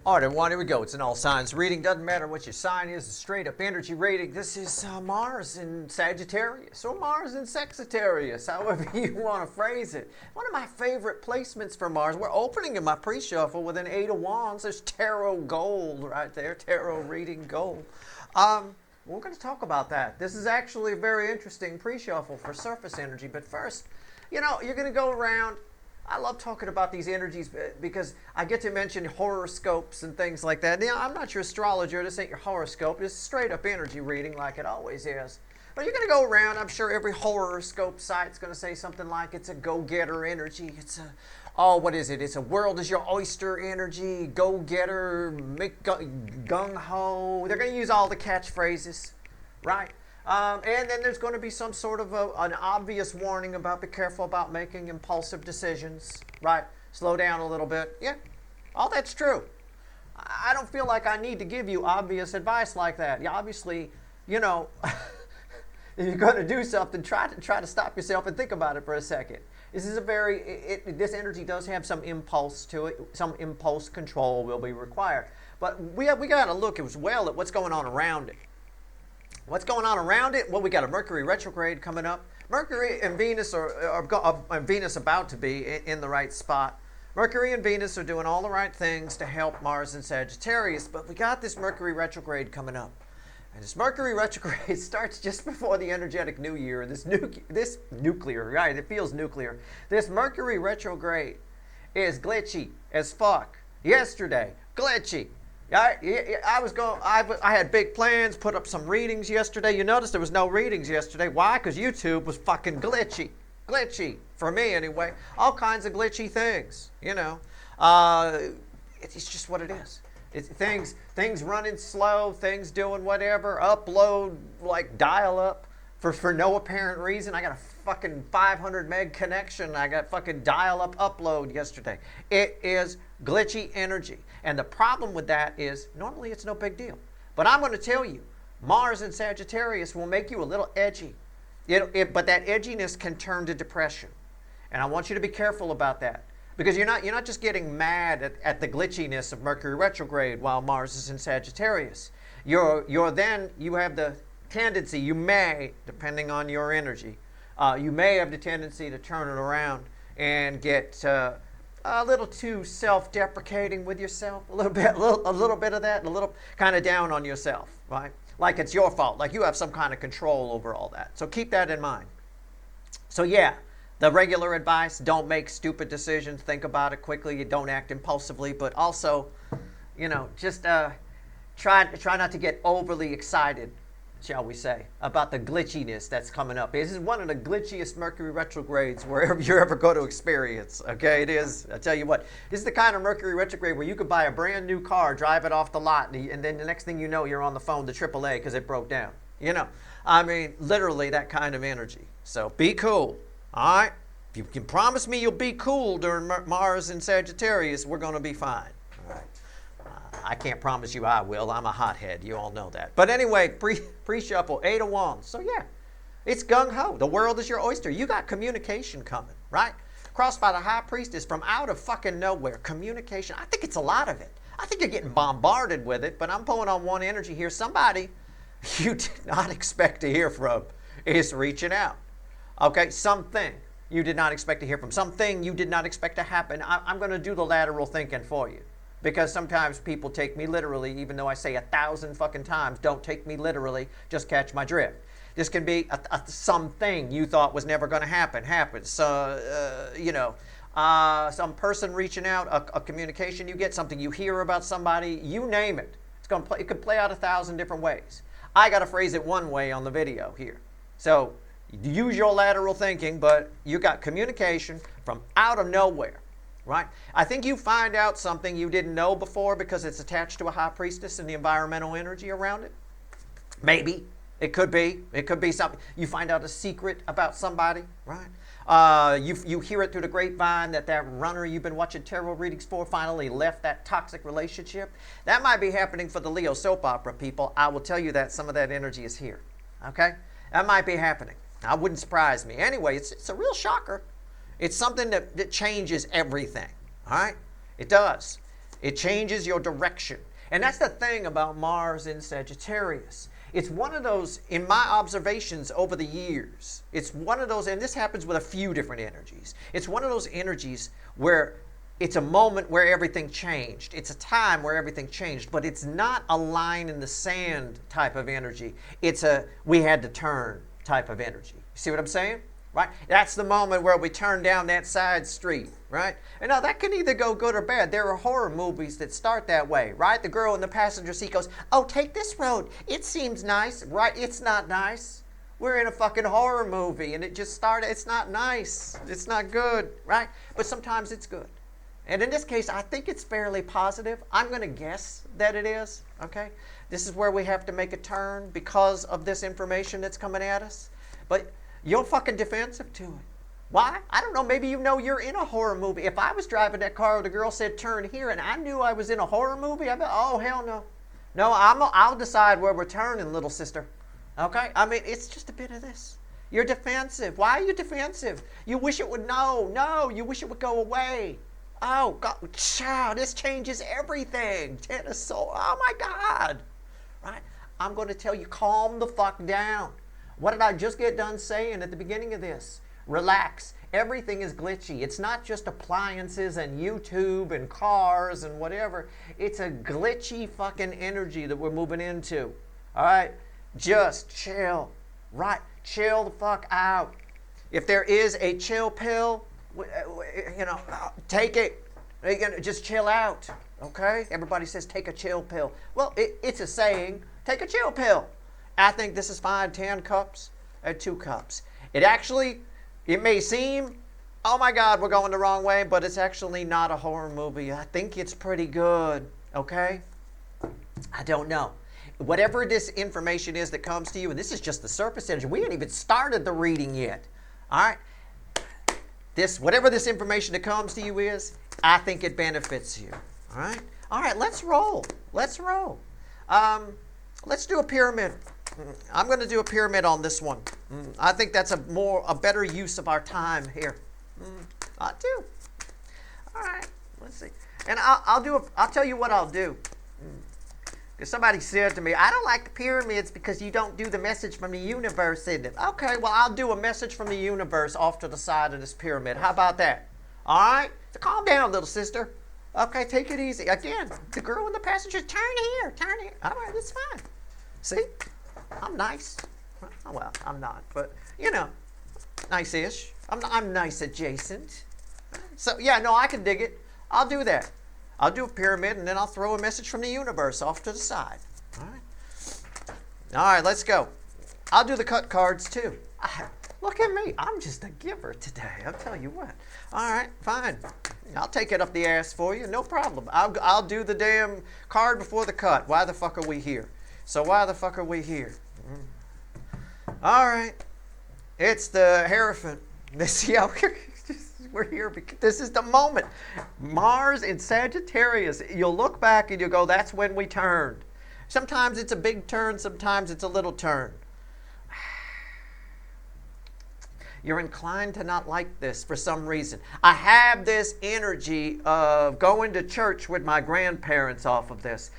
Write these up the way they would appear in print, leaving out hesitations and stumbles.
All right, everyone, here we go. It's an all signs reading. Doesn't matter what your sign is, a straight up energy reading. This is Mars in Sagittarius or Mars in Sagittarius, however you want to phrase it. One of my favorite placements for Mars. We're opening in my pre shuffle with an Eight of Wands. There's tarot gold right there, tarot reading gold. We're going to talk about that. This is actually a very interesting pre shuffle for surface energy. But first, you're going to go around. I love talking about these energies because I get to mention horoscopes and things like that. Now, I'm not your astrologer. This ain't your horoscope. It's straight up energy reading like it always is. But you're going to go around. I'm sure every horoscope site's going to say something like it's a go-getter energy. It's what is it? It's a world is your oyster energy, go-getter, gung-ho. They're going to use all the catchphrases, right? And then there's going to be some sort of an obvious warning about be careful about making impulsive decisions, right? Slow down a little bit. Yeah, all that's true. I don't feel like I need to give you obvious advice like that. You obviously, if you're going to do something, try to stop yourself and think about it for a second. This is this energy does have some impulse to it. Some impulse control will be required. But we got to look as well at what's going on around it. What's going on around it? Well, we got a Mercury retrograde coming up. Mercury and Venus Venus about to be in the right spot. Mercury and Venus are doing all the right things to help Mars and Sagittarius, but we got this Mercury retrograde coming up. And this Mercury retrograde starts just before the energetic new year. This nuclear, right? It feels nuclear. This Mercury retrograde is glitchy as fuck. Yesterday, glitchy. I had big plans, put up some readings yesterday. You notice there was no readings yesterday. Why? Because YouTube was fucking glitchy. Glitchy, for me anyway. All kinds of glitchy things, It's just what it is. It's things running slow, things doing whatever, upload like dial up for no apparent reason. I got a fucking 500 meg connection. I got fucking dial up upload yesterday. It is glitchy energy. And the problem with that is normally it's no big deal. But I'm going to tell you, Mars in Sagittarius will make you a little edgy. But that edginess can turn to depression. And I want you to be careful about that. Because you're not just getting mad at the glitchiness of Mercury retrograde while Mars is in Sagittarius. You have the tendency, you may, depending on your energy, you may have the tendency to turn it around and get a little too self-deprecating with yourself, a little bit of that, a little kind of down on yourself, right? Like it's your fault, like you have some kind of control over all that. So keep that in mind. So yeah, the regular advice, don't make stupid decisions, think about it quickly, you don't act impulsively, but also, just try not to get overly excited, shall we say, about the glitchiness that's coming up. This is one of the glitchiest Mercury retrogrades wherever you're ever going to experience, okay? It is. I tell you what, this is the kind of Mercury retrograde where you could buy a brand new car, drive it off the lot, and then the next thing you know, you're on the phone to AAA because it broke down. Literally that kind of energy. So be cool, all right? If you can promise me you'll be cool during Mars in Sagittarius, we're going to be fine, all right? I can't promise you I will. I'm a hothead. You all know that. But anyway, pre-shuffle, Eight of Wands. So yeah, it's gung-ho. The world is your oyster. You got communication coming, right? Crossed by the High Priestess from out of fucking nowhere. Communication. I think it's a lot of it. I think you're getting bombarded with it, but I'm pulling on one energy here. Somebody you did not expect to hear from is reaching out. Okay, something you did not expect to hear from. Something you did not expect to happen. I'm going to do the lateral thinking for you. Because sometimes people take me literally, even though I say 1,000 fucking times, don't take me literally, just catch my drift. This can be something you thought was never going to happen, happens. Some person reaching out, a communication you get, something you hear about somebody, you name it. It could play out 1,000 different ways. I got to phrase it one way on the video here. So use your lateral thinking, but you got communication from out of nowhere. Right? I think you find out something you didn't know before because it's attached to a High Priestess and the environmental energy around it. Maybe. It could be. It could be something. You find out a secret about somebody, right? You hear it through the grapevine that runner you've been watching tarot readings for finally left that toxic relationship. That might be happening for the Leo soap opera people. I will tell you that some of that energy is here. Okay? That might be happening. That wouldn't surprise me. Anyway, it's a real shocker. It's something that changes everything, all right? It does. It changes your direction. And that's the thing about Mars in Sagittarius. It's one of those, in my observations over the years, it's one of those, and this happens with a few different energies. It's one of those energies where it's a moment where everything changed. It's a time where everything changed, but it's not a line in the sand type of energy. It's a we had to turn type of energy. You see what I'm saying? Right? That's the moment where we turn down that side street, right? And now that can either go good or bad. There are horror movies that start that way, right? The girl in the passenger seat goes, oh, take this road. It seems nice, right? It's not nice. We're in a fucking horror movie and it just started. It's not nice. It's not good, right? But sometimes it's good. And in this case, I think it's fairly positive. I'm going to guess that it is, okay? This is where we have to make a turn because of this information that's coming at us. But you're fucking defensive to it. Why? I don't know. Maybe you know you're in a horror movie. If I was driving that car where the girl said turn here and I knew I was in a horror movie, I'd be, oh, hell no. No, I'll decide where we're turning, little sister. Okay? I mean, it's just a bit of this. You're defensive. Why are you defensive? You wish it would, no, you wish it would go away. Oh, God, child, this changes everything. Oh, my God. Right? I'm going to tell you, calm the fuck down. What did I just get done saying at the beginning of this? Relax. Everything is glitchy. It's not just appliances and YouTube and cars and whatever. It's a glitchy fucking energy that we're moving into. All right? Just chill. Right? Chill the fuck out. If there is a chill pill, take it. Just chill out. Okay? Everybody says take a chill pill. Well, it's a saying. Take a chill pill. I think this is fine, 10 cups or 2 cups. It may seem, oh my God, we're going the wrong way, but it's actually not a horror movie. I think it's pretty good, okay? I don't know. Whatever this information is that comes to you, and this is just the surface energy. We ain't even started the reading yet, all right? Whatever this information that comes to you is, I think it benefits you, all right? All right, let's roll. Let's roll. Let's do a pyramid. I'm going to do a pyramid on this one. I think that's a better use of our time here. I do. All right. Let's see. And I'll tell you what I'll do. Because somebody said to me, I don't like the pyramids because you don't do the message from the universe in it. Okay, well, I'll do a message from the universe off to the side of this pyramid. How about that? All right? So calm down, little sister. Okay, take it easy. Again, the girl in the passenger, turn here. All right, it's fine. See? I'm nice. Well, I'm not, but, nice-ish. I'm nice adjacent. So, yeah, no, I can dig it. I'll do that. I'll do a pyramid, and then I'll throw a message from the universe off to the side. All right, let's go. I'll do the cut cards, too. Look at me. I'm just a giver today. I'll tell you what. All right, fine. I'll take it up the ass for you. No problem. I'll do the damn card before the cut. Why the fuck are we here? So why the fuck are we here? All right. It's the Hierophant. See how we're here because this is the moment. Mars in Sagittarius. You'll look back and you'll go, that's when we turned. Sometimes it's a big turn. Sometimes it's a little turn. You're inclined to not like this for some reason. I have this energy of going to church with my grandparents off of this.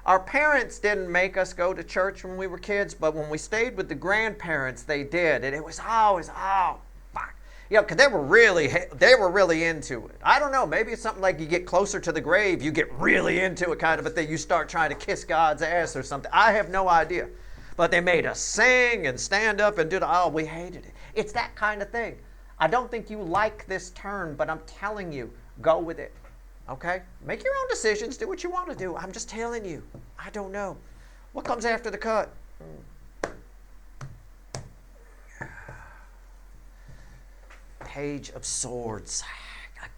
Our parents didn't make us go to church when we were kids, but when we stayed with the grandparents, they did. And it was always, fuck. Because they were really into it. I don't know, maybe it's something like you get closer to the grave, you get really into it kind of a thing. You start trying to kiss God's ass or something. I have no idea. But they made us sing and stand up and we hated it. It's that kind of thing. I don't think you like this turn, but I'm telling you, go with it. Okay? Make your own decisions. Do what you want to do. I'm just telling you. I don't know. What comes after the cut? Page of Swords.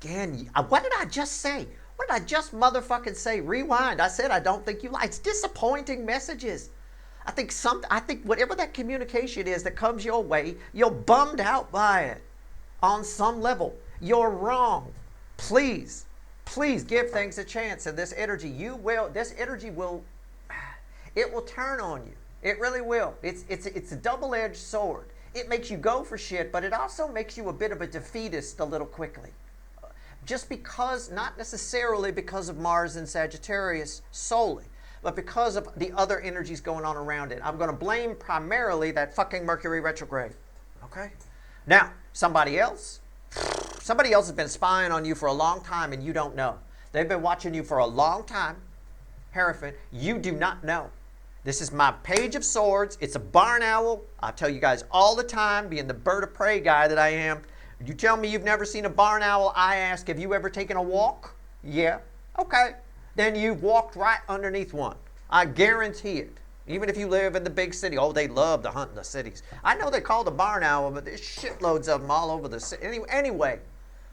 Again, what did I just say? What did I just motherfucking say? Rewind. I said I don't think you like. It's disappointing messages. I think whatever that communication is that comes your way, you're bummed out by it on some level. You're wrong. Please give things a chance. And this energy will turn on you. It really will. It's a double-edged sword. It makes you go for shit, but it also makes you a bit of a defeatist a little quickly. just because, not necessarily because of Mars and Sagittarius solely, but because of the other energies going on around it. I'm going to blame primarily that fucking Mercury retrograde. Okay? Now, somebody else has been spying on you for a long time and you don't know. They've been watching you for a long time. Hierophant, you do not know. This is my Page of Swords. It's a barn owl. I tell you guys all the time, being the bird of prey guy that I am. You tell me you've never seen a barn owl, I ask, have you ever taken a walk? Yeah. Okay. Then you've walked right underneath one. I guarantee it. Even if you live in the big city. Oh, they love to hunt in the cities. I know they call the barn owl, but there's shitloads of them all over the city. Anyway,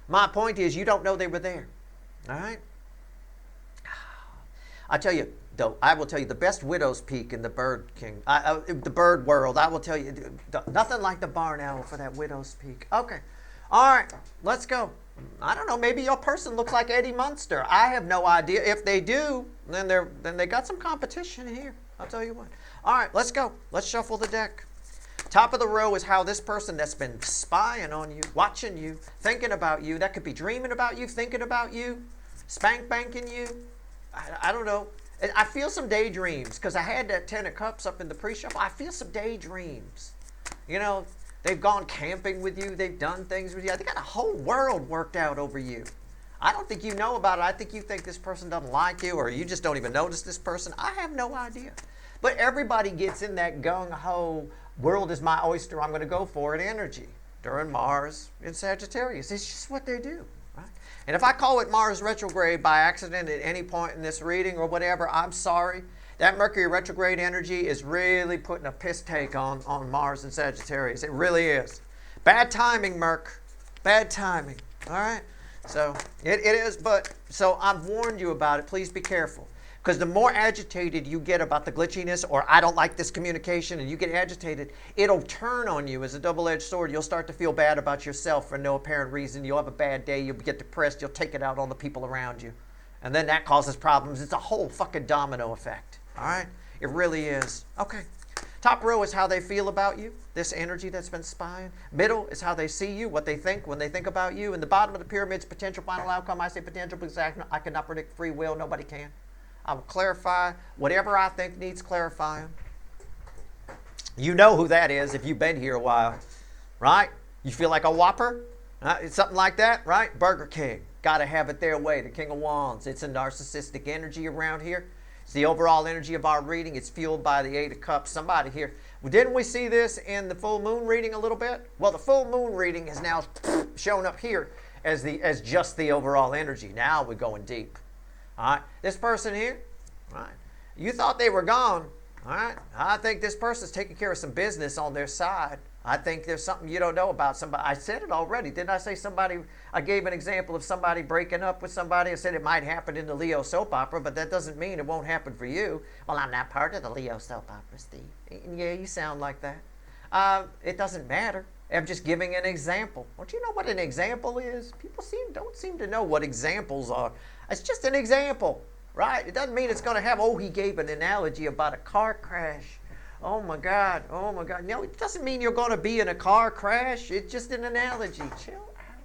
my point is you don't know they were there. All right? I tell you, though, I will tell you the best widow's peak in the bird the bird world. I will tell you, nothing like the barn owl for that widow's peak. Okay. All right, let's go. I don't know, maybe your person looks like Eddie Munster. I have no idea. If they do, then they got some competition here. I'll tell you what. All right, let's go. Let's shuffle the deck. Top of the row is how this person that's been spying on you, watching you, thinking about you, that could be dreaming about you, thinking about you, spank banking you. I don't know. I feel some daydreams because I had that 10 of Cups up in the pre-shuffle. I feel some daydreams. You know, they've gone camping with you. They've done things with you. They got a whole world worked out over you. I don't think you know about it. I think you think this person doesn't like you or you just don't even notice this person. I have no idea. But everybody gets in that gung-ho, world is my oyster, I'm going to go for it energy during Mars in Sagittarius. It's just what they do. Right? And if I call it Mars retrograde by accident at any point in this reading or whatever, I'm sorry. That Mercury retrograde energy is really putting a piss take on Mars and Sagittarius. It really is. Bad timing, Merc. Bad timing. All right? So it is, but so I've warned you about it. Please be careful. Because the more agitated you get about the glitchiness or I don't like this communication and you get agitated, it'll turn on you as a double-edged sword. You'll start to feel bad about yourself for no apparent reason. You'll have a bad day. You'll get depressed. You'll take it out on the people around you. And then that causes problems. It's a whole fucking domino effect. All right? It really is. Okay. Top row is how they feel about you, this energy that's been spying. Middle is how they see you, what they think when they think about you. And the bottom of the pyramid's potential final outcome. I say potential because I cannot predict free will. Nobody can. I will clarify whatever I think needs clarifying. You know who that is if you've been here a while, right? You feel like a Whopper? It's something like that, right? Burger King. Got to have it their way. The King of Wands. It's a narcissistic energy around here. It's the overall energy of our reading. It's fueled by the 8 of Cups. Somebody here. Well, didn't we see this in the full moon reading a little bit? Well, the full moon reading has now shown up here as just the overall energy. Now we're going deep. All right, this person here, all right, you thought they were gone. All right, I think this person's taking care of some business on their side. I think there's something you don't know about somebody. I said it already. Didn't I say somebody? I gave an example of somebody breaking up with somebody. I said it might happen in the Leo soap opera, but that doesn't mean it won't happen for you. Well, I'm not part of the Leo soap opera, Steve. Yeah, you sound like that. It doesn't matter. I'm just giving an example. Don't you know what an example is? People don't seem to know what examples are. It's just an example, right? It doesn't mean it's going to have, he gave an analogy about a car crash. Oh my God. No, it doesn't mean you're going to be in a car crash. It's just an analogy. Chill out.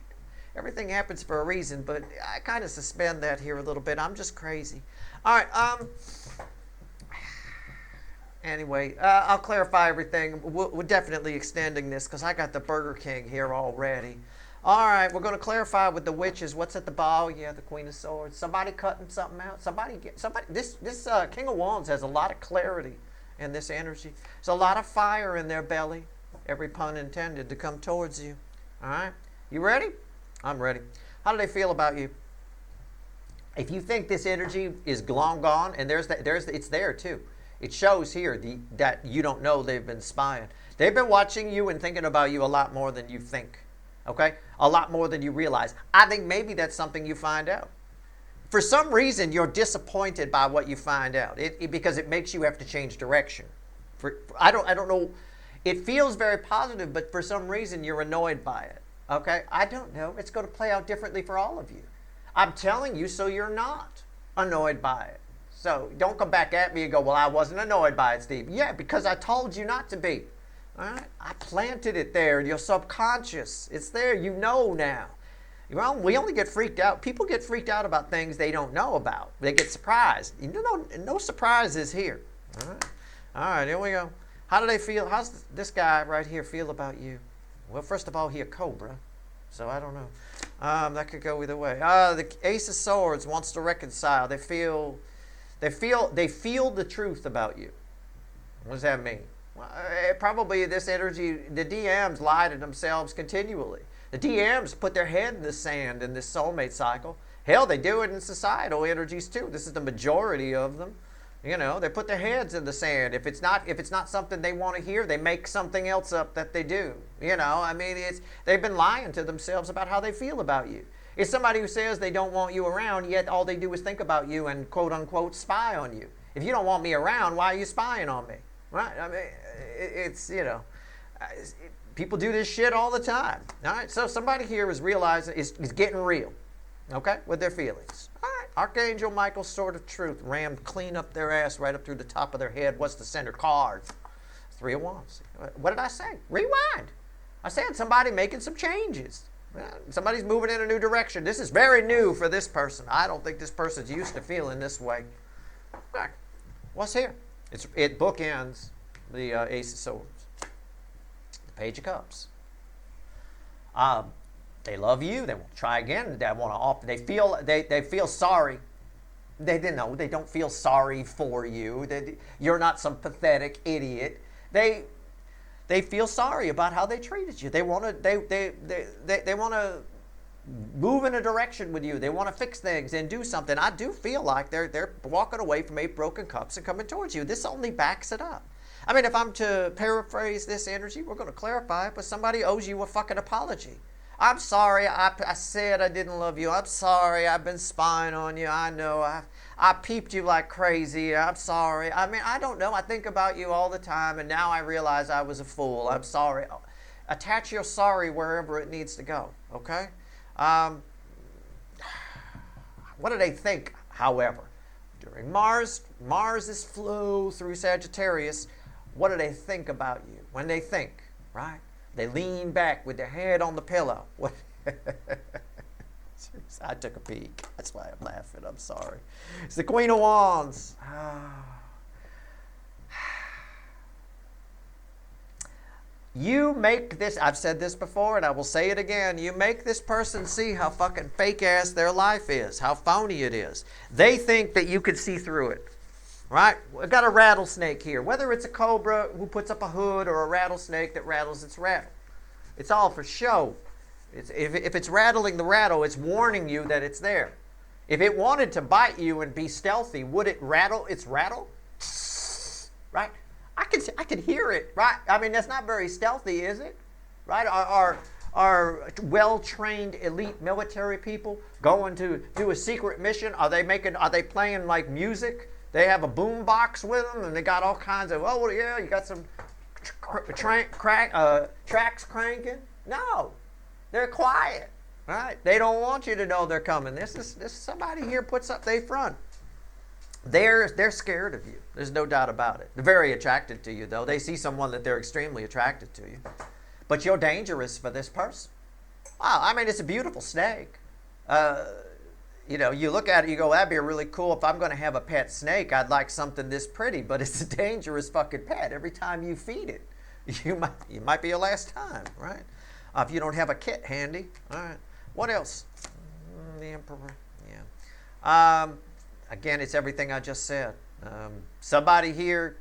Everything happens for a reason, but I kind of suspend that here a little bit. I'm just crazy. All right. Anyway, I'll clarify everything. We're definitely extending this because I got the Burger King here already. All right, we're going to clarify with the witches. What's at the ball? Yeah, the Queen of Swords. Somebody cutting something out. This King of Wands has a lot of clarity in this energy. There's a lot of fire in their belly. Every pun intended to come towards you. All right, you ready? I'm ready. How do they feel about you? If you think this energy is long gone, and it's there too. It shows here that you don't know they've been spying. They've been watching you and thinking about you a lot more than you think. Okay? A lot more than you realize. I think maybe that's something you find out. For some reason, you're disappointed by what you find out because it makes you have to change direction. I don't know. It feels very positive, but for some reason, you're annoyed by it. Okay? I don't know. It's going to play out differently for all of you. I'm telling you so you're not annoyed by it. So don't come back at me and go, well, I wasn't annoyed by it, Steve. Yeah, because I told you not to be. All right? I planted it there in your subconscious. It's there. You know now. Well, we only get freaked out. People get freaked out about things they don't know about. They get surprised. No surprises here. All right, here we go. How do they feel? How's this guy right here feel about you? Well, first of all, he a cobra, so I don't know. That could go either way. The Ace of Swords wants to reconcile. They feel the truth about you. What does that mean? Well, probably this energy, the DMs lie to themselves continually. The DMs put their head in the sand in this soulmate cycle. Hell, they do it in societal energies too. This is the majority of them. You know, they put their heads in the sand. If it's not something they want to hear, they make something else up that they do. You know, I mean, they've been lying to themselves about how they feel about you. It's somebody who says they don't want you around, yet all they do is think about you and quote unquote spy on you. If you don't want me around, why are you spying on me? Right? I mean, it's, you know, people do this shit all the time. All right, so somebody here is realizing, is getting real, okay, with their feelings. All right, Archangel Michael's sword of truth rammed clean up their ass right up through the top of their head. What's the center card? 3 of Wands. What did I say? Rewind. I said somebody making some changes. Somebody's moving in a new direction. This is very new for this person. I don't think this person's used to feeling this way. All right, what's here? It bookends the Ace of Swords. The Page of Cups. They love you. They want to try again. They want to. They feel sorry. They don't feel sorry for you. You're not some pathetic idiot. They feel sorry about how they treated you. They want to move in a direction with you. They want to fix things and do something. I do feel like they're walking away from 8 broken cups and coming towards you. This only backs it up. I mean, if I'm to paraphrase this energy, we're going to clarify it, but somebody owes you a fucking apology. I'm sorry. I said I didn't love you. I'm sorry. I've been spying on you. I know. I peeped you like crazy. I'm sorry. I mean, I don't know. I think about you all the time, and now I realize I was a fool. I'm sorry. Attach your sorry wherever it needs to go, okay? What do they think, however? During Mars's flow through Sagittarius, what do they think about you? When they think, right? They lean back with their head on the pillow. What? I took a peek. That's why I'm laughing. I'm sorry. It's the Queen of Wands. You make this, I've said this before and I will say it again, you make this person see how fucking fake ass their life is, how phony it is. They think that you can see through it, right? We've got a rattlesnake here. Whether it's a cobra who puts up a hood or a rattlesnake that rattles its rattle. It's all for show. If it's rattling the rattle, it's warning you that it's there. If it wanted to bite you and be stealthy, would it rattle its rattle? Right? I can hear it, right? I mean, that's not very stealthy, is it? Right? Our well-trained elite military people going to do a secret mission, are they playing like music? They have a boom box with them and they got all kinds of, oh yeah, you got some tracks cranking? No. They're quiet, right? They don't want you to know they're coming. This somebody here puts up their front. They're scared of you. There's no doubt about it. They're very attracted to you, though. They see someone that they're extremely attracted to you. But you're dangerous for this person. Wow, I mean, it's a beautiful snake. You know, you look at it, you go, that'd be really cool. If I'm going to have a pet snake, I'd like something this pretty. But it's a dangerous fucking pet. Every time you feed it, you might be your last time, right? If you don't have a kit handy. All right. What else? The Emperor. Yeah. Again, it's everything I just said. Somebody here,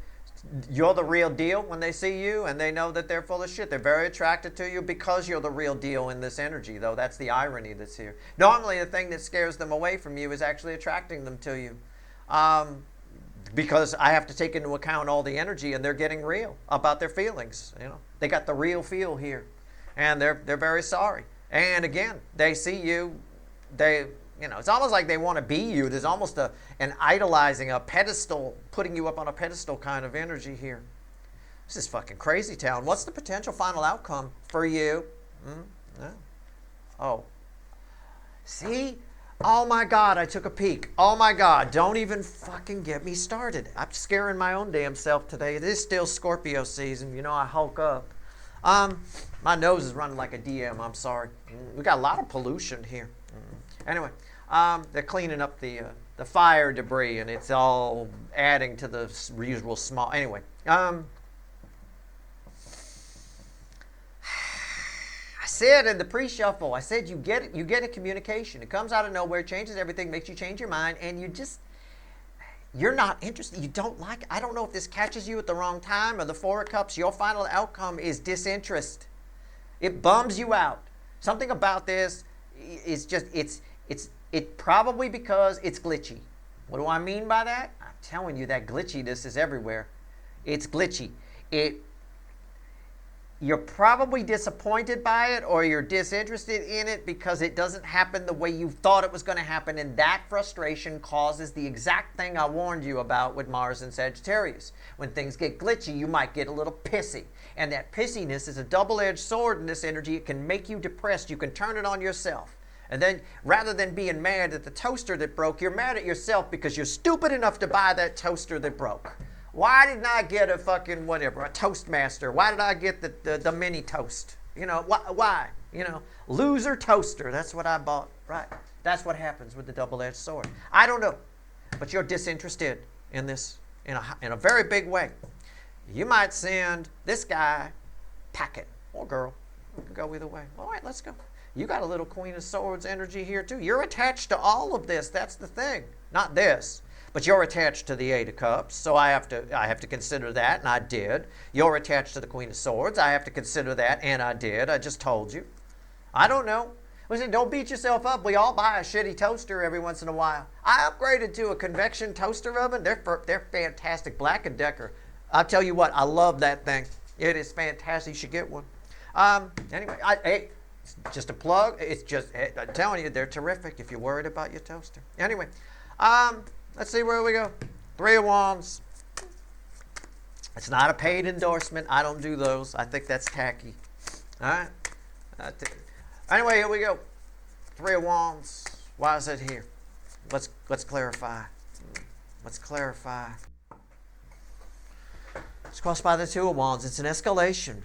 you're the real deal when they see you, and they know that they're full of shit. They're very attracted to you because you're the real deal in this energy, though. That's the irony that's here. Normally, the thing that scares them away from you is actually attracting them to you. Because I have to take into account all the energy, and they're getting real about their feelings. You know, they got the real feel here, and they're very sorry. And again, they see you, you know, it's almost like they want to be you. There's almost an idolizing, a pedestal, putting you up on a pedestal kind of energy here. This is fucking crazy town. What's the potential final outcome for you? No. Oh. See? Oh my God, I took a peek. Oh my God, don't even fucking get me started. I'm scaring my own damn self today. It is still Scorpio season. You know, I hulk up. My nose is running like a DM. I'm sorry. We got a lot of pollution here. Anyway, they're cleaning up the fire debris, and it's all adding to the usual small. Anyway, I said in the pre-shuffle, I said you get a communication. It comes out of nowhere, changes everything, makes you change your mind, and you're not interested. You don't like it. I don't know if this catches you at the wrong time or the Four of Cups. Your final outcome is disinterest. It bums you out. Something about this is just, it's probably because it's glitchy. What do I mean by that? I'm telling you that glitchiness is everywhere. It's glitchy. You're probably disappointed by it, or you're disinterested in it because it doesn't happen the way you thought it was going to happen, and that frustration causes the exact thing I warned you about with Mars and Sagittarius. When things get glitchy, you might get a little pissy, and that pissiness is a double-edged sword in this energy. It can make you depressed. You can turn it on yourself. And then, rather than being mad at the toaster that broke, you're mad at yourself because you're stupid enough to buy that toaster that broke. Why didn't I get a fucking whatever, a Toastmaster? Why did I get the mini toast? You know, why? You know, loser toaster. That's what I bought, right? That's what happens with the double-edged sword. I don't know, but you're disinterested in this in a very big way. You might send this guy packet or girl. It could go either way. All right, let's go. You got a little Queen of Swords energy here too. You're attached to all of this. That's the thing. Not this. But you're attached to the Eight of Cups, so I have to consider that, and I did. You're attached to the Queen of Swords. I have to consider that, and I did. I just told you. I don't know. Listen, don't beat yourself up. We all buy a shitty toaster every once in a while. I upgraded to a convection toaster oven. They're fantastic. Black & Decker. I'll tell you what, I love that thing. It is fantastic. You should get one. Anyway, hey, it's just a plug. It's just, I'm telling you, they're terrific if you're worried about your toaster. Anyway, let's see where we go. Three of Wands. It's not a paid endorsement. I don't do those. I think that's tacky. All right. Anyway, here we go. Three of Wands. Why is it here? Let's clarify. Let's clarify. It's crossed by the Two of Wands. It's an escalation.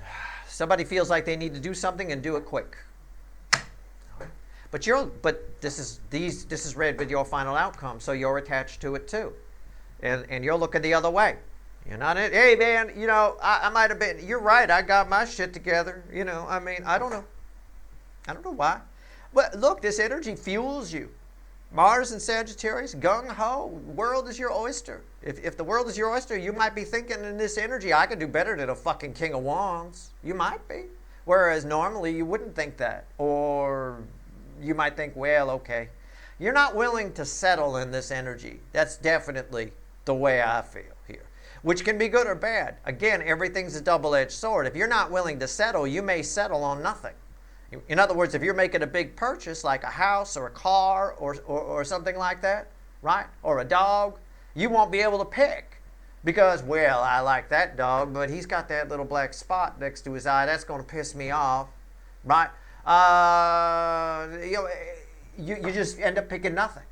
Somebody feels like they need to do something and do it quick. But this is read with your final outcome, so you're attached to it too, and you're looking the other way. You're not in. Hey man, you know I might have been. You're right. I got my shit together. You know, I mean, I don't know why, but look, this energy fuels you. Mars and Sagittarius, gung ho. World is your oyster. If the world is your oyster, you might be thinking in this energy, I could do better than a fucking King of Wands. You might be, whereas normally you wouldn't think that, or you might think, well, okay. You're not willing to settle in this energy. That's definitely the way I feel here, which can be good or bad. Again, everything's a double-edged sword. If you're not willing to settle, you may settle on nothing. In other words, if you're making a big purchase like a house or a car or something like that, right, or a dog, you won't be able to pick because, well, I like that dog, but he's got that little black spot next to his eye. That's going to piss me off, right? You just end up picking nothing.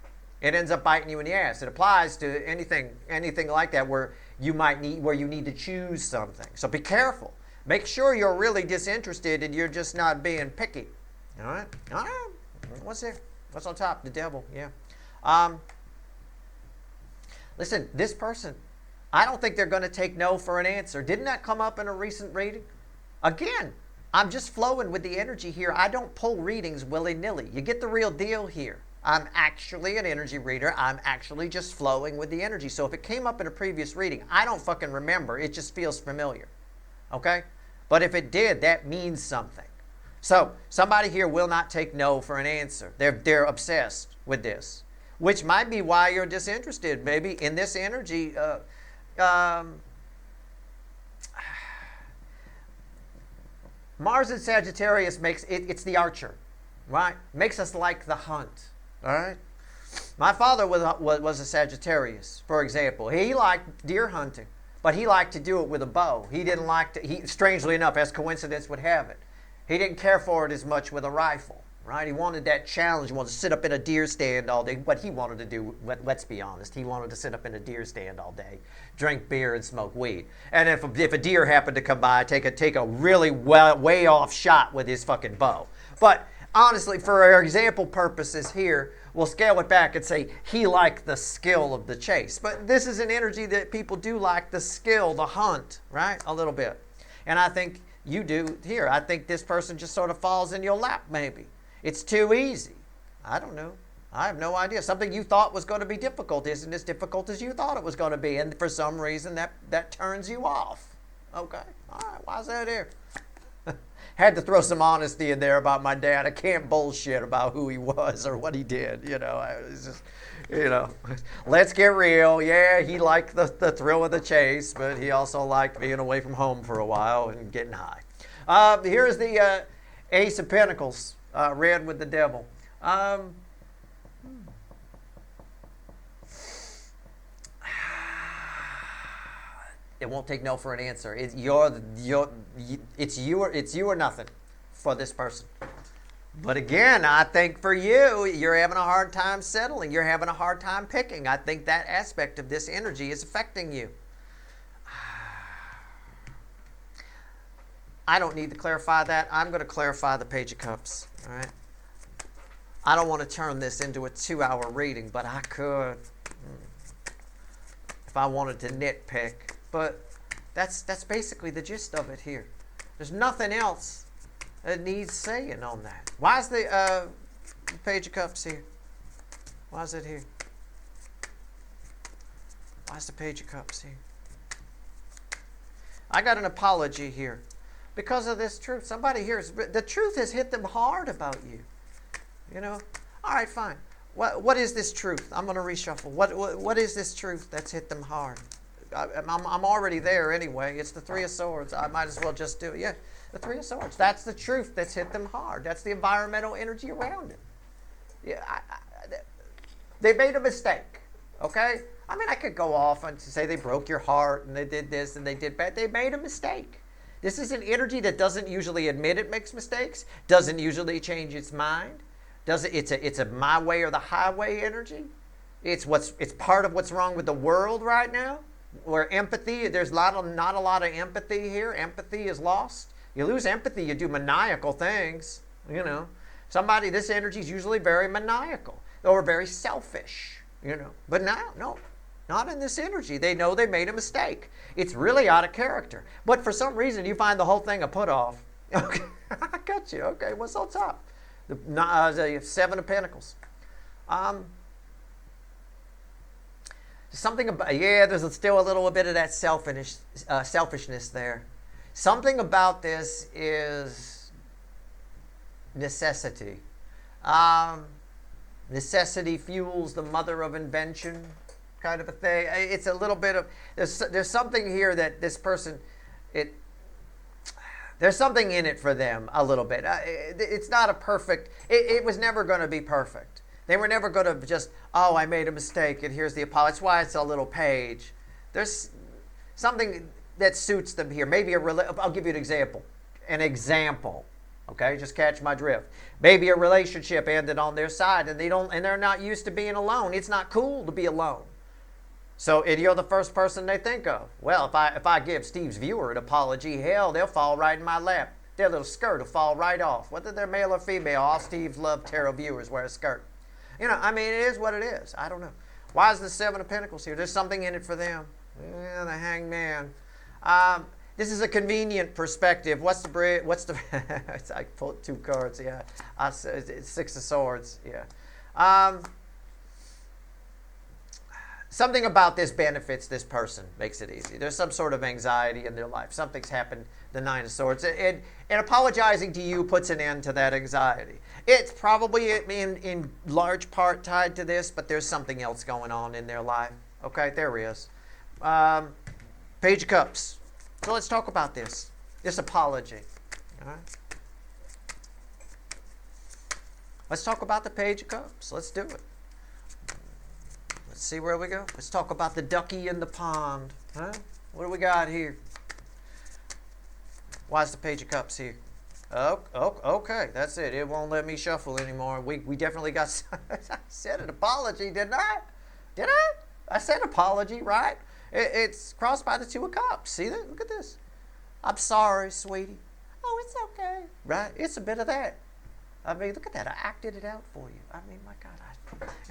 It ends up biting you in the ass. It applies to anything like that where you need to choose something. So be careful. Make sure you're really disinterested and you're just not being picky. All right. What's there? What's on top? The devil. Yeah. Listen, this person, I don't think they're going to take no for an answer. Didn't that come up in a recent reading? Again, I'm just flowing with the energy here. I don't pull readings willy-nilly. You get the real deal here. I'm actually an energy reader. I'm actually just flowing with the energy. So if it came up in a previous reading, I don't fucking remember. It just feels familiar. Okay? But if it did, that means something. So somebody here will not take no for an answer. They're obsessed with this, which might be why you're disinterested. Maybe in this energy, Mars and Sagittarius it's the archer, right? Makes us like the hunt, all right? My father was a Sagittarius, for example. He liked deer hunting, but he liked to do it with a bow. He didn't like to, strangely enough, as coincidence would have it, he didn't care for it as much with a rifle, right? He wanted that challenge. He wanted to sit up in a deer stand all day. What he wanted to do, let's be honest, he wanted to sit up in a deer stand all day, drink beer and smoke weed. And if a deer happened to come by, take a really way off shot with his fucking bow. But honestly, for our example purposes here, we'll scale it back and say he liked the skill of the chase. But this is an energy that people do like, the skill, the hunt, right? A little bit. And I think you do here. I think this person just sort of falls in your lap, maybe. It's too easy. I don't know. I have no idea. Something you thought was going to be difficult isn't as difficult as you thought it was going to be. And for some reason, that turns you off. Okay. All right. Why is that here? Had to throw some honesty in there about my dad. I can't bullshit about who he was or what he did. You know, it's just, you know, let's get real. Yeah, he liked the thrill of the chase, but he also liked being away from home for a while and getting high. Here's the Ace of Pentacles, red with the devil. It won't take no for an answer. It's you or nothing for this person. But again, I think for you, you're having a hard time settling. You're having a hard time picking. I think that aspect of this energy is affecting you. I don't need to clarify that. I'm going to clarify the Page of Cups. All right. I don't want to turn this into a 2-hour reading, but I could if I wanted to nitpick. But that's basically the gist of it here. There's nothing else that needs saying on that. Why is the Page of Cups here? Why is it here? Why is the Page of Cups here? I got an apology here because of this truth. Somebody here, the truth has hit them hard about you. You know? All right, fine. What is this truth? I'm going to reshuffle. What is this truth that's hit them hard? I'm already there anyway. It's the Three of Swords. I might as well just do it. Yeah, the Three of Swords. That's the truth that's hit them hard. That's the environmental energy around it. Yeah, they made a mistake. Okay? I mean, I could go off and say they broke your heart and they did this and they did that. They made a mistake. This is an energy that doesn't usually admit it makes mistakes, doesn't usually change its mind. It's a my way or the highway energy. It's part of what's wrong with the world right now. Where empathy, there's not a lot of empathy here. Empathy is lost. You lose empathy, you do maniacal things. You know, this energy is usually very maniacal or very selfish. You know, but no, not in this energy. They know they made a mistake. It's really out of character. But for some reason, you find the whole thing a put off. Okay, I got you. Okay, what's on top? The Seven of Pentacles. Something about, there's still a little bit of that selfishness there. Something about this is necessity. Necessity fuels the mother of invention, kind of a thing. It's a little bit of, there's something here that this person, there's something in it for them a little bit. It's not a perfect, it was never going to be perfect. They were never going to just, I made a mistake and here's the apology. That's why it's a little page. There's something that suits them here. Maybe I'll give you an example. Okay, just catch my drift. Maybe a relationship ended on their side and they're not used to being alone. It's not cool to be alone. So you're the first person they think of. Well, if I give Steve's viewer an apology, hell, they'll fall right in my lap. Their little skirt will fall right off. Whether they're male or female, all Steve's love tarot viewers wear a skirt. You know, I mean, it is what it is. I don't know. Why is the Seven of Pentacles here? There's something in it for them. Yeah, the Hanged Man. This is a convenient perspective. What's the it's like pull 2 cards, yeah. It's Six of Swords, yeah. Something about this benefits this person, makes it easy. There's some sort of anxiety in their life. Something's happened, the Nine of Swords. And apologizing to you puts an end to that anxiety. It's probably in large part tied to this, but there's something else going on in their life. Okay, there is. Page of Cups. So let's talk about this apology. All right? Let's talk about the Page of Cups. Let's do it. Let's see where we go. Let's talk about the ducky in the pond. Huh? What do we got here? Why is the Page of Cups here? Oh, okay, that's it. It won't let me shuffle anymore. We definitely got. I said an apology, didn't I? Did I? I said apology, right? It's crossed by the Two of Cups. See that? Look at this. I'm sorry, sweetie. Oh, it's okay. Right? It's a bit of that. I mean, look at that. I acted it out for you. I mean, my God.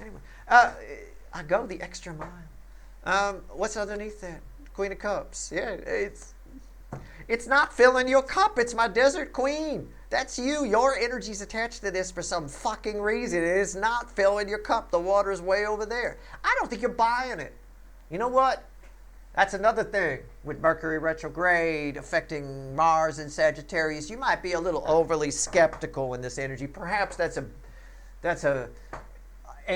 Anyway, I go the extra mile. What's underneath that? Queen of Cups. Yeah, it's not filling your cup. It's my desert queen. That's you. Your energy's attached to this for some fucking reason. It is not filling your cup. The water's way over there. I don't think you're buying it. You know what? That's another thing with Mercury retrograde affecting Mars and Sagittarius. You might be a little overly skeptical in this energy. Perhaps that's a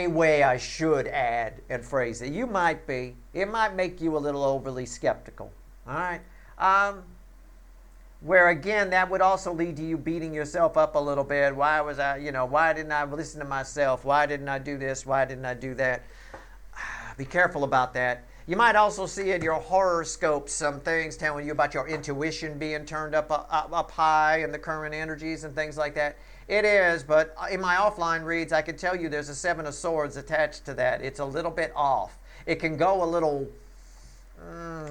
way I should add and phrase it. You might be. It might make you a little overly skeptical. All right. Where again, that would also lead to you beating yourself up a little bit. Why was I, why didn't I listen to myself? Why didn't I do this? Why didn't I do that? Be careful about that. You might also see in your horoscope some things telling you about your intuition being turned up high in the current energies and things like that. It is, but in my offline reads, I can tell you there's a Seven of Swords attached to that. It's a little bit off. It can go a little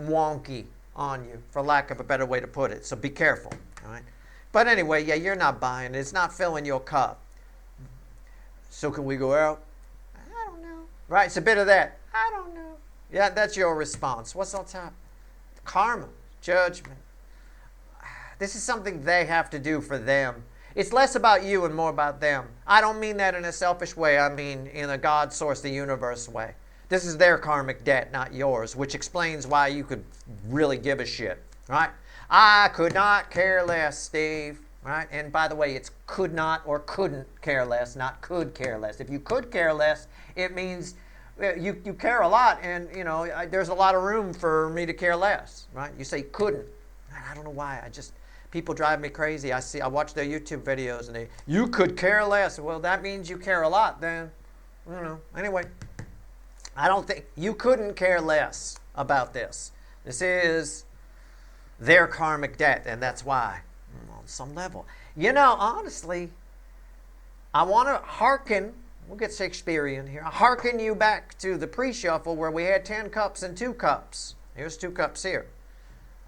wonky on you, for lack of a better way to put it. So be careful. All right. But anyway, yeah, you're not buying it. It's not filling your cup. So can we go out? I don't know. Right, it's a bit of that. I don't know. Yeah, that's your response. What's on top? Karma, judgment. This is something they have to do for them. It's less about you and more about them. I don't mean that in a selfish way. I mean in a God source, the universe way. This is their karmic debt, not yours, which explains why you could really give a shit, right? I could not care less, Steve, right? And by the way, it's could not or couldn't care less, not could care less. If you could care less, it means you care a lot, and there's a lot of room for me to care less, right? You say couldn't. I don't know why. People drive me crazy. I watch their YouTube videos, and you could care less. Well, that means you care a lot, then. Anyway. I don't think you couldn't care less about this. This is their karmic debt, and that's why, on some level. Honestly, I want to hearken, we'll get Shakespearean here, hearken you back to the pre-shuffle where we had 10 cups and 2 cups. Here's 2 cups here.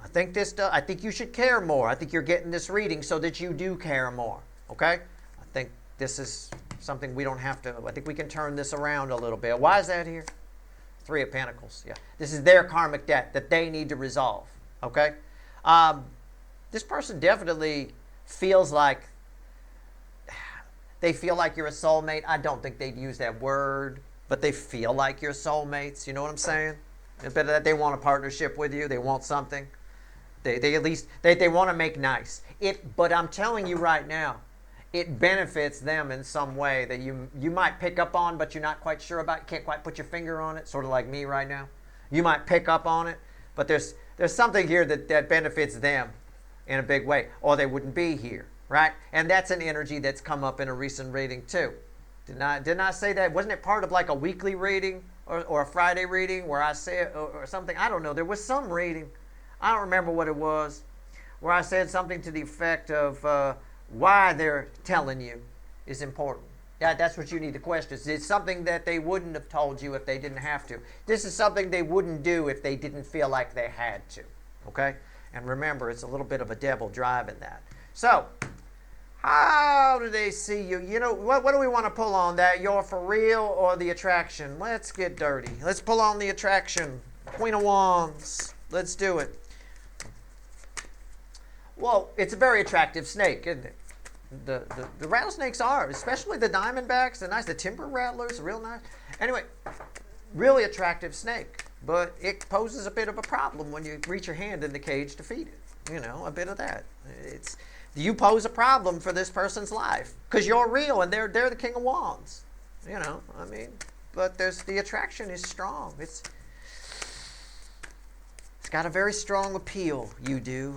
I think you should care more. I think you're getting this reading so that you do care more, okay? I think this is something we don't have to, I think we can turn this around a little bit. Why is that here? 3 of Pentacles, yeah. This is their karmic debt that they need to resolve, okay? This person definitely feels like, they feel like you're a soulmate. I don't think they'd use that word, but they feel like you're soulmates. You know what I'm saying? They want a partnership with you. They want something. They at least, they want to make nice. But I'm telling you right now, it benefits them in some way that you might pick up on, but you're not quite sure about. You can't quite put your finger on it, sort of like me right now. You might pick up on it, but there's something here that benefits them in a big way, or they wouldn't be here, right? And that's an energy that's come up in a recent reading too. Didn't I say that? Wasn't it part of like a weekly reading or a Friday reading where I said or something? I don't know. There was some reading. I don't remember what it was, where I said something to the effect of why they're telling you is important. That's what you need to question. It's something that they wouldn't have told you if they didn't have to. This is something they wouldn't do if they didn't feel like they had to. Okay? And remember, it's a little bit of a devil driving that. So, how do they see you? What do we want to pull on? That you're for real or the attraction? Let's get dirty. Let's pull on the attraction. Queen of Wands. Let's do it. Well, it's a very attractive snake, isn't it? The rattlesnakes are, especially the diamondbacks, they're nice. The timber rattlers are real nice. Anyway, really attractive snake, but it poses a bit of a problem when you reach your hand in the cage to feed it. A bit of that. You pose a problem for this person's life because you're real and they're the King of Wands. But the attraction is strong. It's got a very strong appeal. You do.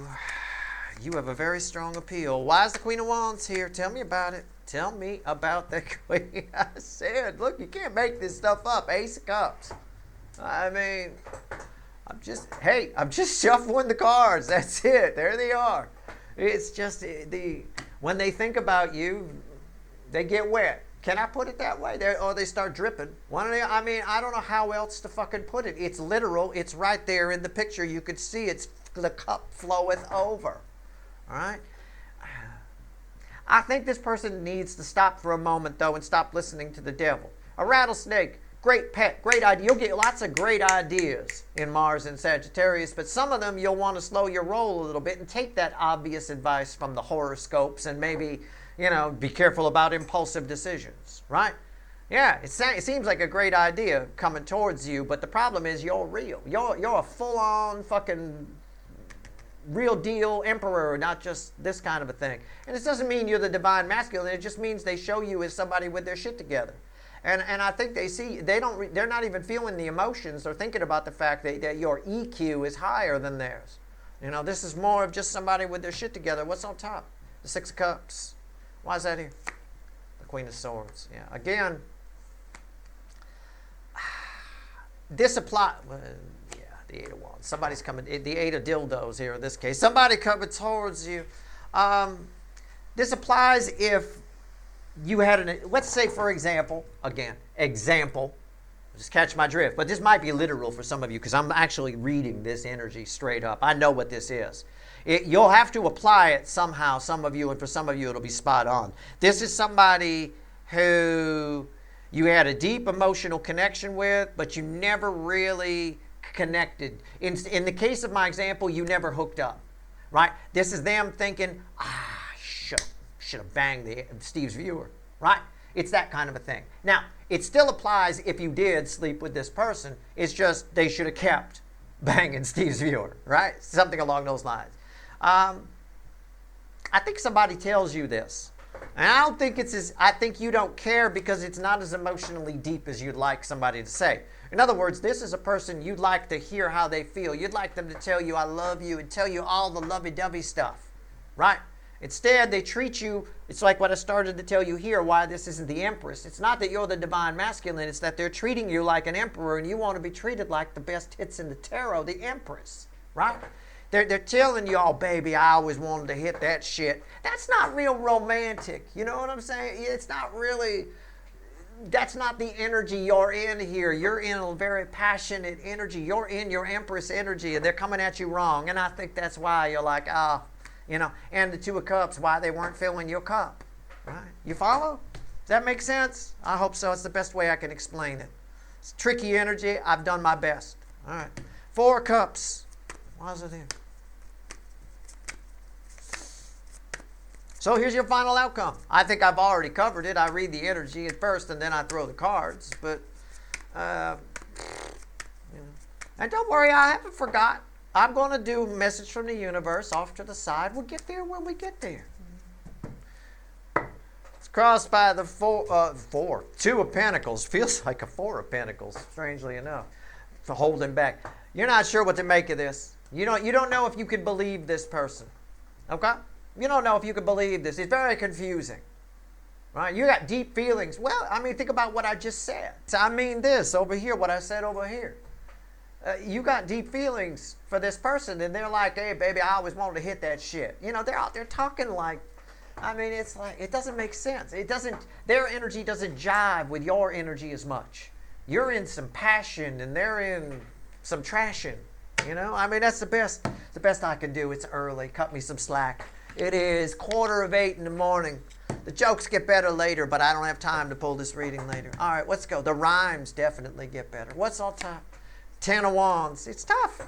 You have a very strong appeal. Why is the Queen of Wands here? Tell me about it. Tell me about the Queen. I said, look, you can't make this stuff up. Ace of Cups. I'm just shuffling the cards. That's it. There they are. It's just When they think about you, they get wet. Can I put it that way? Or they start dripping. I mean, I don't know how else to fucking put it. It's literal. It's right there in the picture. You could see it's the cup floweth over. All right? I think this person needs to stop for a moment, though, and stop listening to the devil. A rattlesnake, great pet, great idea. You'll get lots of great ideas in Mars and Sagittarius, but some of them you'll want to slow your roll a little bit and take that obvious advice from the horoscopes and maybe, be careful about impulsive decisions, right? Yeah, it seems like a great idea coming towards you, but the problem is you're real. You're a full-on fucking real deal emperor, not just this kind of a thing. And this doesn't mean you're the divine masculine. It just means they show you as somebody with their shit together. And I think they're not even feeling the emotions or thinking about the fact that your EQ is higher than theirs. This is more of just somebody with their shit together. What's on top? The Six of Cups. Why is that here? The Queen of Swords. Yeah. Again, this applies. The Eight of Wands. Somebody's coming. The Eight of Dildos here in this case. Somebody coming towards you. This applies if you had let's say, for example, just catch my drift, but this might be literal for some of you because I'm actually reading this energy straight up. I know what this is. You'll have to apply it somehow, some of you, and for some of you it'll be spot on. This is somebody who you had a deep emotional connection with, but you never really connected. In the case of my example, you never hooked up, right? This is them thinking, should have banged Steve's viewer, right? It's that kind of a thing. Now, it still applies if you did sleep with this person. It's just they should have kept banging Steve's viewer, right? Something along those lines. I think somebody tells you this. And I don't think I think you don't care because it's not as emotionally deep as you'd like somebody to say. In other words, this is a person you'd like to hear how they feel. You'd like them to tell you, I love you, and tell you all the lovey-dovey stuff, right? Instead, they treat you, it's like what I started to tell you here, why this isn't the Empress. It's not that you're the divine masculine, it's that they're treating you like an emperor, and you want to be treated like the best hits in the tarot, the Empress, right? They're telling you, oh, baby, I always wanted to hit that shit. That's not real romantic. You know what I'm saying? It's not really, that's not the energy you're in here. You're in a very passionate energy. You're in your Empress energy, and they're coming at you wrong. And I think that's why you're like, and the Two of Cups, why they weren't filling your cup. Right? You follow? Does that make sense? I hope so. It's the best way I can explain it. It's tricky energy. I've done my best. All right. Four of Cups. Why is it here? So here's your final outcome. I think I've already covered it. I read the energy at first, and then I throw the cards. But, and don't worry, I haven't forgot. I'm going to do a message from the universe off to the side. We'll get there when we get there. It's crossed by the Two of Pentacles. Feels like a Four of Pentacles, strangely enough, for holding back. You're not sure what to make of this. You don't know if you can believe this person. Okay? You don't know if you can believe this. It's very confusing. Right? You got deep feelings. Well, I mean, think about what I just said. I mean this over here, what I said over here. You got deep feelings for this person, and they're like, hey, baby, I always wanted to hit that shit. They're out there talking like, I mean, it's like, it doesn't make sense. Their energy doesn't jive with your energy as much. You're in some passion, and they're in some trashing. I mean, that's the best I can do. It's early. Cut me some slack. It is 7:45 in the morning. The jokes get better later, but I don't have time to pull this reading later. All right, let's go. The rhymes definitely get better. What's on top? 10 of Wands. It's tough.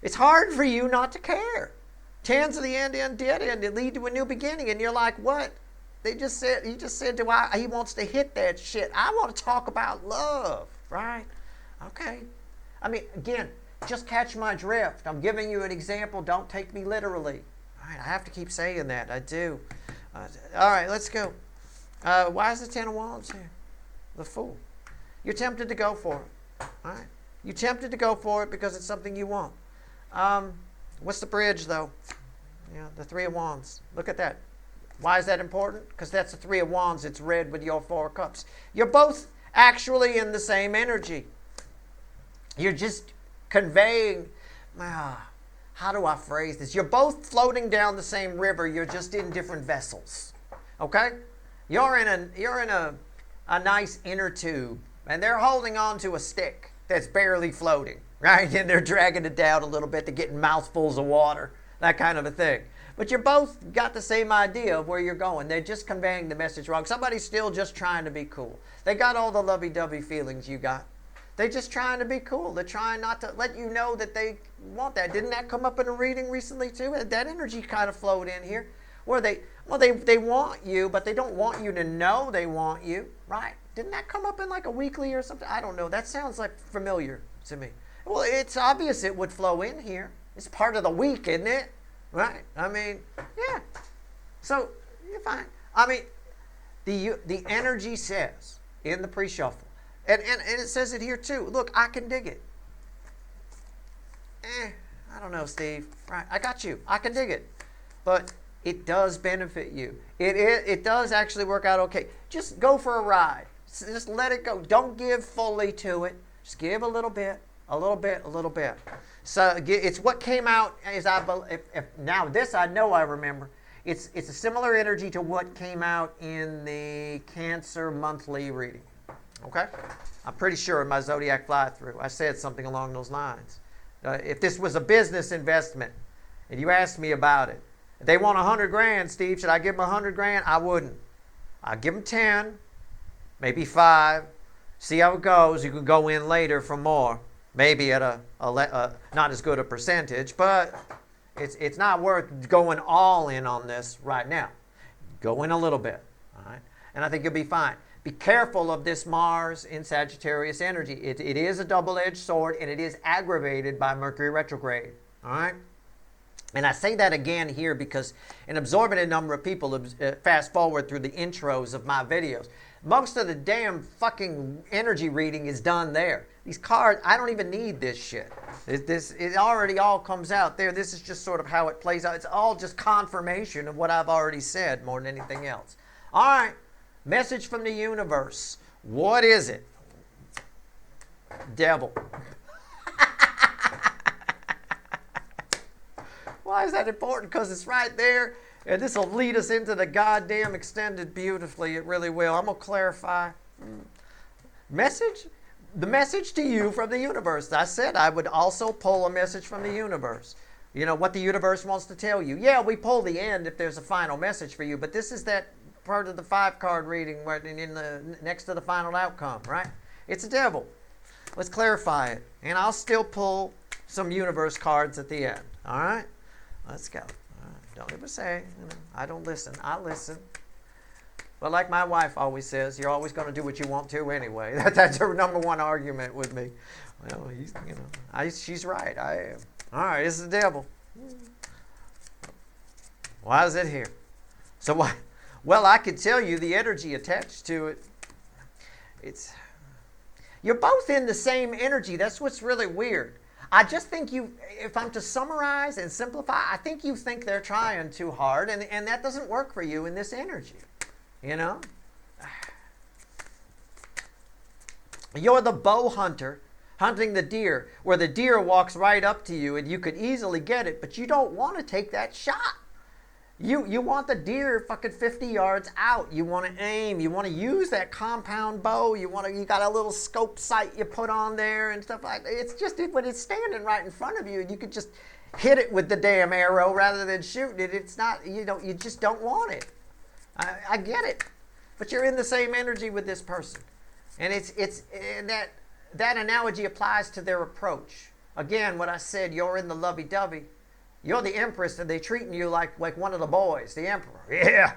It's hard for you not to care. Tens of the end, dead end. It lead to a new beginning, and you're like, what? He just said, he wants to hit that shit. I want to talk about love, right? Okay. I mean, again, just catch my drift. I'm giving you an example. Don't take me literally. All right, I have to keep saying that. I do. All right, let's go. Why is the 10 of Wands here? The Fool. You're tempted to go for it. All right. You're tempted to go for it because it's something you want. What's the bridge, though? The Three of Wands. Look at that. Why is that important? Because that's the Three of Wands. It's red with your Four of Cups. You're both actually in the same energy. You're just conveying, how do I phrase this? You're both floating down the same river. You're just in different vessels. Okay? You're in a nice inner tube, and they're holding on to a stick that's barely floating, right? And they're dragging it down a little bit. They're getting mouthfuls of water, that kind of a thing. But you're both got the same idea of where you're going. They're just conveying the message wrong. Somebody's still just trying to be cool. They got all the lovey-dovey feelings you got. They're just trying to be cool. They're trying not to let you know that they want that. Didn't that come up in a reading recently too? That energy kind of flowed in here. Where they want you, but they don't want you to know they want you, right? Didn't that come up in like a weekly or something? I don't know. That sounds like familiar to me. Well, it's obvious it would flow in here. It's part of the week, isn't it? Right? I mean, yeah. So, you're fine. I mean, the energy says in the pre-shuffle, and it says it here too. Look, I can dig it. I don't know, Steve. Right? I got you. I can dig it. But it does benefit you. It does actually work out okay. Just go for a ride. Just let it go. Don't give fully to it. Just give a little bit, a little bit, a little bit. So it's what came out as now this I know I remember. It's a similar energy to what came out in the Cancer monthly reading. Okay? I'm pretty sure in my Zodiac fly-through I said something along those lines. If this was a business investment and you asked me about it, if they want 100 grand, Steve, should I give them 100 grand? I wouldn't. I'd give them 10, maybe 5. See how it goes. You can go in later for more. Maybe at a not as good a percentage, but it's not worth going all in on this right now. Go in a little bit, all right? And I think you'll be fine. Be careful of this Mars in Sagittarius energy. It is a double-edged sword, and it is aggravated by Mercury retrograde, all right? And I say that again here because an exorbitant number of people fast forward through the intros of my videos. Most of the damn fucking energy reading is done there. These cards, I don't even need this shit. It already all comes out there. This is just sort of how it plays out. It's all just confirmation of what I've already said more than anything else. All right, message from the universe. What is it? Devil. Why is that important? Because it's right there. And this will lead us into the goddamn extended beautifully. It really will. I'm going to clarify. Message? The message to you from the universe. I said I would also pull a message from the universe. You know, what the universe wants to tell you. Yeah, we pull the end if there's a final message for you. But this is that part of the 5-card reading where in the next to the final outcome, right? It's a devil. Let's clarify it. And I'll still pull some universe cards at the end. All right? Let's go. Don't ever say, I don't listen. I listen. But like my wife always says, you're always going to do what you want to anyway. That's her number one argument with me. Well, she's right. I am. All right, it's the devil. Why is it here? So why? Well, I could tell you the energy attached to it. You're both in the same energy. That's what's really weird. I just think if I'm to summarize and simplify, I think you think they're trying too hard, and that doesn't work for you in this energy, you know? You're the bow hunter hunting the deer, where the deer walks right up to you, and you could easily get it, but you don't want to take that shot. You want the deer fucking 50 yards out. You want to aim. You want to use that compound bow. You got a little scope sight you put on there and stuff like that. It's just when it's standing right in front of you, you could just hit it with the damn arrow rather than shooting it. It's not, you just don't want it. I get it. But you're in the same energy with this person. And and that analogy applies to their approach. Again, what I said, you're in the lovey-dovey. You're the empress, and they're treating you like one of the boys, the emperor. Yeah,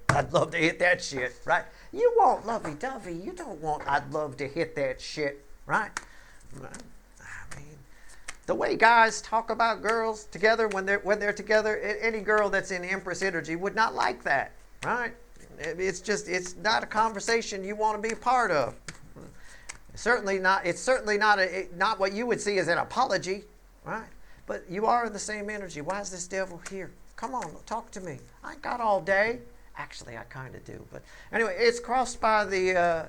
I'd love to hit that shit, right? You want lovey-dovey. You don't want, I'd love to hit that shit, right? I mean, the way guys talk about girls together when they're together, any girl that's in empress energy would not like that, right? It's not a conversation you want to be a part of. It's certainly not not what you would see as an apology, right? But you are in the same energy. Why is this devil here? Come on, talk to me. I ain't got all day. Actually, I kind of do. But anyway, it's crossed by the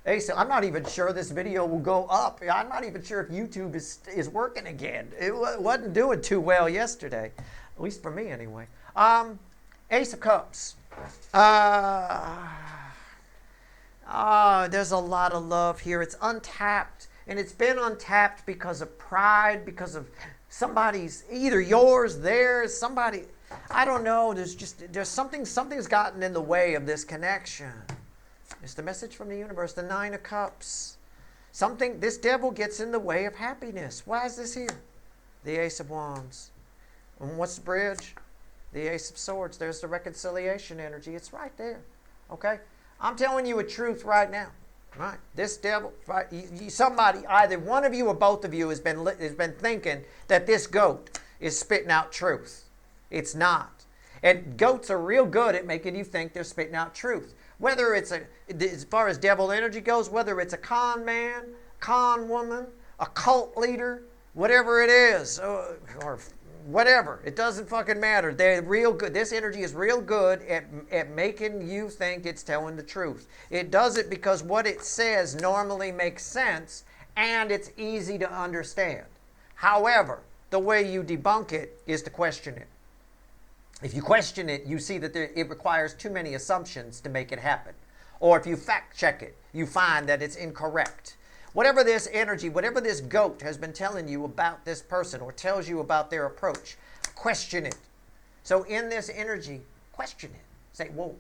Ace, I'm not even sure this video will go up. I'm not even sure if YouTube is working again. It wasn't doing too well yesterday, at least for me anyway. Ace of Cups. There's a lot of love here. It's untapped, and it's been untapped because of pride, because of somebody's, either yours, theirs, somebody, I don't know. There's something's gotten in the way of this connection. It's the message from the universe, the Nine of Cups. This devil gets in the way of happiness. Why is this here? The Ace of Wands. And what's the bridge? The Ace of Swords. There's the reconciliation energy. It's right there. Okay? I'm telling you a truth right now. Right? This devil, right? Somebody, either one of you or both of you has been thinking that this goat is spitting out truth. It's not. And goats are real good at making you think they're spitting out truth. Whether it's as far as devil energy goes, whether it's a con man, con woman, a cult leader, whatever it is, or whatever, it doesn't fucking matter. They're real good. This energy is real good at making you think it's telling the truth. It does it because what it says normally makes sense and it's easy to understand. However, the way you debunk it is to question it. If you question it, you see that it requires too many assumptions to make it happen. Or if you fact check it, you find that it's incorrect. Whatever this energy, whatever this goat has been telling you about this person or tells you about their approach, question it. So in this energy, question it. Say, well,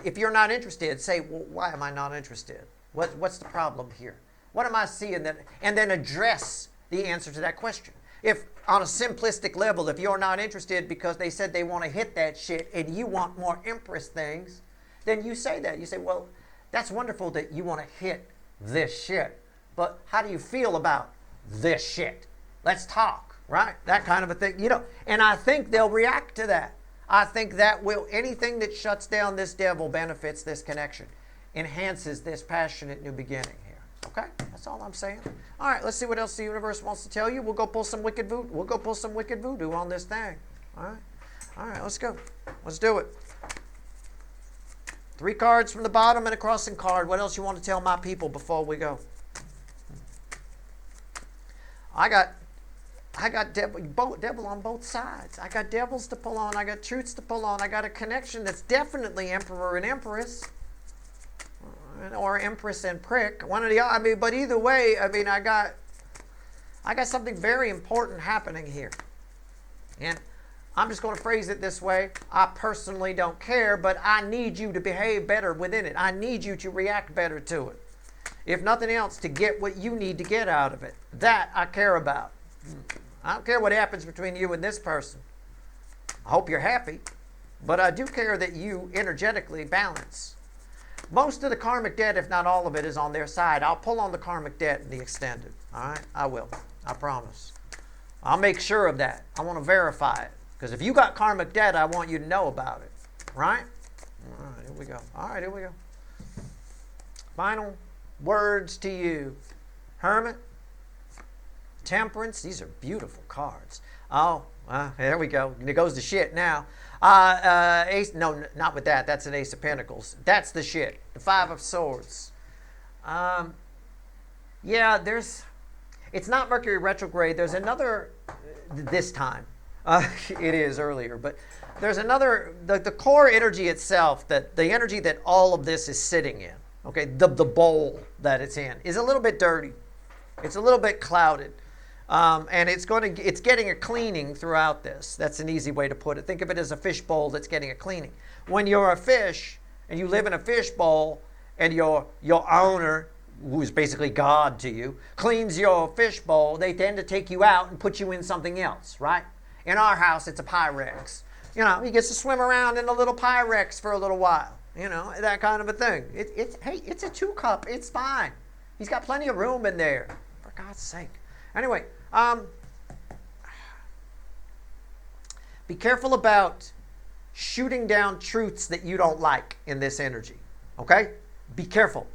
if you're not interested, say, well, why am I not interested? What's the problem here? What am I seeing that? And then address the answer to that question. If on a simplistic level, if you're not interested because they said they want to hit that shit and you want more Empress things, then you say that. You say, well, that's wonderful that you want to hit this shit, but how do you feel about this shit? Let's talk, right? That kind of a thing, and I think they'll react to that. I think that anything that shuts down this devil benefits this connection, enhances this passionate new beginning here. Okay, that's all I'm saying. All right, let's see what else the universe wants to tell you. We'll go pull some wicked voodoo. We'll go pull some wicked voodoo on this thing. All right, let's go. Let's do it. 3 cards from the bottom and a crossing card. What else you want to tell my people before we go? I got devil on both sides. I got devils to pull on. I got truths to pull on. I got a connection that's definitely emperor and empress. Or Empress and Prick, one of the. But either way, I got something very important happening here, and I'm just going to phrase it this way. I personally don't care, but I need you to behave better within it. I need you to react better to it, if nothing else, to get what you need to get out of it. That I care about. I don't care what happens between you and this person. I hope you're happy, but I do care that you energetically balance. Most of the karmic debt, if not all of it, is on their side. I'll pull on the karmic debt in the extended. All right? I will. I promise. I'll make sure of that. I want to verify it. Because if you got karmic debt, I want you to know about it. Right? All right, here we go. All right, here we go. Final words to you. Hermit. Temperance. These are beautiful cards. Oh, there we go. It goes to shit now. Ace, no, not with that. That's an Ace of Pentacles. That's the shit. The 5 of Swords. Yeah, it's not Mercury retrograde. There's another, this time. It is earlier, but there's another, the core energy itself, the energy that all of this is sitting in, okay, the bowl that it's in, is a little bit dirty. It's a little bit clouded. And it's getting a cleaning throughout this. That's an easy way to put it. Think of it as a fish bowl that's getting a cleaning. When you're a fish and you live in a fish bowl and your owner, who's basically God to you, cleans your fish bowl, they tend to take you out and put you in something else, right? In our house, it's a Pyrex. He gets to swim around in a little Pyrex for a little while. That kind of a thing. Hey, it's a 2-cup. It's fine. He's got plenty of room in there. For God's sake. Anyway, be careful about shooting down truths that you don't like in this energy. Okay? Be careful.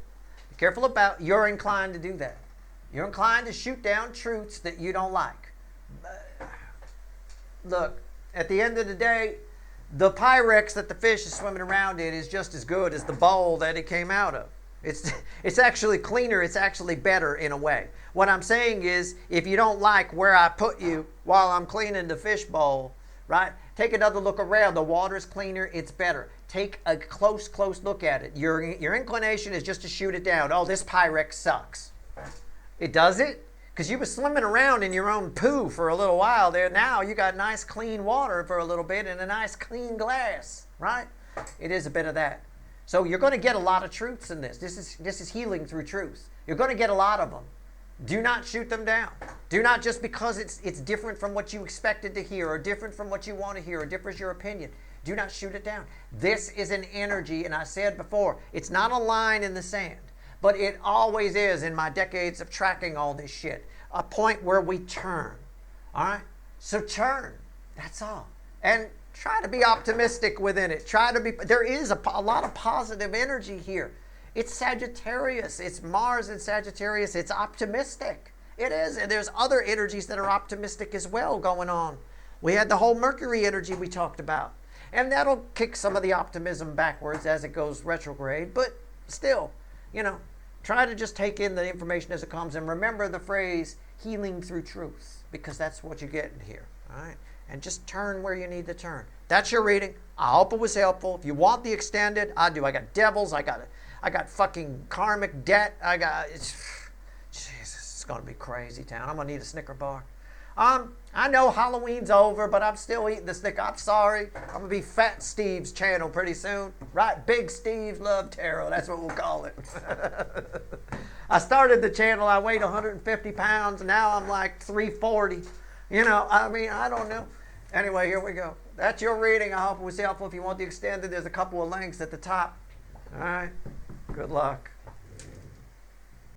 Be careful about, you're inclined to do that. You're inclined to shoot down truths that you don't like. Look, at the end of the day, the Pyrex that the fish is swimming around in is just as good as the bowl that it came out of. It's actually cleaner. It's actually better in a way. What I'm saying is, if you don't like where I put you while I'm cleaning the fish bowl, right? Take another look around. The water's cleaner. It's better. Take a close look at it. Your inclination is just to shoot it down. Oh, this Pyrex sucks. It does it? Because you were swimming around in your own poo for a little while there. Now you got nice clean water for a little bit and a nice clean glass, right? It is a bit of that. So you're going to get a lot of truths in this. This is healing through truth. You're going to get a lot of them. Do not shoot them down. Do not, just because it's different from what you expected to hear or different from what you want to hear or differs your opinion. Do not shoot it down. This is an energy, and I said before, it's not a line in the sand, but it always is in my decades of tracking all this shit. A point where we turn. All right? So turn. That's all. And try to be optimistic within it. There is a lot of positive energy here. It's Sagittarius. It's Mars in Sagittarius. It's optimistic. It is. And there's other energies that are optimistic as well going on. We had the whole Mercury energy we talked about. And that'll kick some of the optimism backwards as it goes retrograde. But still, try to just take in the information as it comes. And remember the phrase, healing through truth. Because that's what you're getting here. All right? And just turn where you need to turn. That's your reading. I hope it was helpful. If you want the extended, I do. I got devils. I got fucking karmic debt. Jesus, it's going to be crazy town. I'm going to need a Snicker bar. I know Halloween's over, but I'm still eating the Snicker. I'm sorry. I'm going to be Fat Steve's channel pretty soon. Right? Big Steve's Love Tarot. That's what we'll call it. I started the channel. I weighed 150 pounds. Now I'm like 340. I don't know. Anyway, here we go. That's your reading. I hope it was helpful. If you want the extended, there's a couple of links at the top. All right. Good luck.